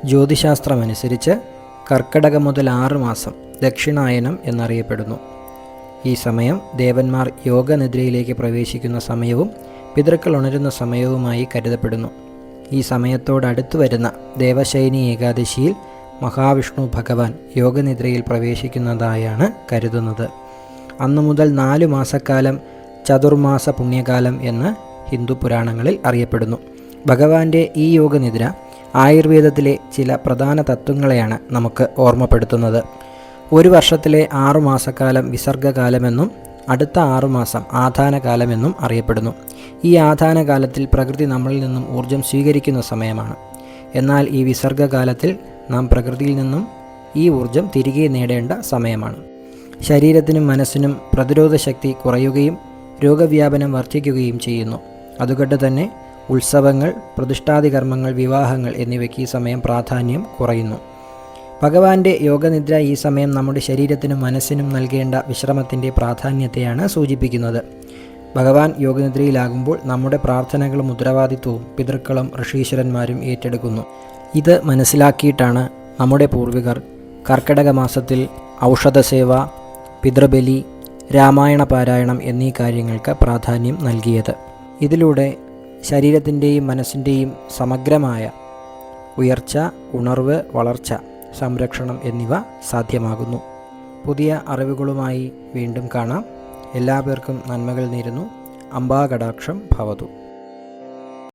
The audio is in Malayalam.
ജ്യോതിശാസ്ത്രമനുസരിച്ച് കർക്കിടകം മുതൽ 6 മാസം ദക്ഷിണായനം എന്നറിയപ്പെടുന്നു. ഈ സമയം ദേവന്മാർ യോഗനിദ്രയിലേക്ക് പ്രവേശിക്കുന്ന സമയവും പിതൃക്കൾ ഉണരുന്ന സമയവുമായി കരുതപ്പെടുന്നു. ഈ സമയത്തോടടുത്തു വരുന്ന ദേവശയനി ഏകാദശിയിൽ മഹാവിഷ്ണു ഭഗവാൻ യോഗനിദ്രയിൽ പ്രവേശിക്കുന്നതായാണ് കരുതുന്നത്. അന്നു മുതൽ 4 മാസക്കാലം ചതുർമാസ പുണ്യകാലം എന്ന് ഹിന്ദു പുരാണങ്ങളിൽ അറിയപ്പെടുന്നു. ഭഗവാന്റെ ഈ യോഗനിദ്ര ആയുർവേദത്തിലെ ചില പ്രധാന തത്വങ്ങളെയാണ് നമുക്ക് ഓർമ്മപ്പെടുത്തുന്നത്. ഒരു വർഷത്തിലെ 6 മാസക്കാലം വിസർഗകാലമെന്നും അടുത്ത 6 മാസം ആധാനകാലമെന്നും അറിയപ്പെടുന്നു. ഈ ആധാനകാലത്തിൽ പ്രകൃതി നമ്മളിൽ നിന്നും ഊർജം സ്വീകരിക്കുന്ന സമയമാണ്. എന്നാൽ ഈ വിസർഗകാലത്തിൽ നാം പ്രകൃതിയിൽ നിന്നും ഈ ഊർജം തിരികെ നേടേണ്ട സമയമാണ്. ശരീരത്തിനും മനസ്സിനും പ്രതിരോധ ശക്തി കുറയുകയും രോഗവ്യാപനം വർദ്ധിക്കുകയും ചെയ്യുന്നു. അതുകൊണ്ട് തന്നെ ഉത്സവങ്ങൾ, പ്രതിഷ്ഠാദി കർമ്മങ്ങൾ, വിവാഹങ്ങൾ എന്നിവയ്ക്ക് ഈ സമയം പ്രാധാന്യം കുറയുന്നു. ഭഗവാന്റെ യോഗനിദ്ര ഈ സമയം നമ്മുടെ ശരീരത്തിനും മനസ്സിനും നൽകേണ്ട വിശ്രമത്തിൻ്റെ പ്രാധാന്യത്തെയാണ് സൂചിപ്പിക്കുന്നത്. ഭഗവാൻ യോഗനിദ്രയിലാകുമ്പോൾ നമ്മുടെ പ്രാർത്ഥനകളും ഉത്തരവാദിത്വവും പിതൃക്കളും ഋഷീശ്വരന്മാരും ഏറ്റെടുക്കുന്നു. ഇത് മനസ്സിലാക്കിയിട്ടാണ് നമ്മുടെ പൂർവികർ കർക്കിടക മാസത്തിൽ ഔഷധസേവ, പിതൃബലി, രാമായണ പാരായണം എന്നീ കാര്യങ്ങൾക്ക് പ്രാധാന്യം നൽകിയത്. ഇതിലൂടെ ശരീരത്തിൻ്റെയും മനസ്സിൻ്റെയും സമഗ്രമായ ഉയർച്ച, ഉണർവ്, വളർച്ച, സംരക്ഷണം എന്നിവ സാധ്യമാകുന്നു. പുതിയ അറിവുകളുമായി വീണ്ടും കാണാം. എല്ലാവർക്കും നന്മകൾ നേരുന്നു. അംബാകടാക്ഷം ഭവതു.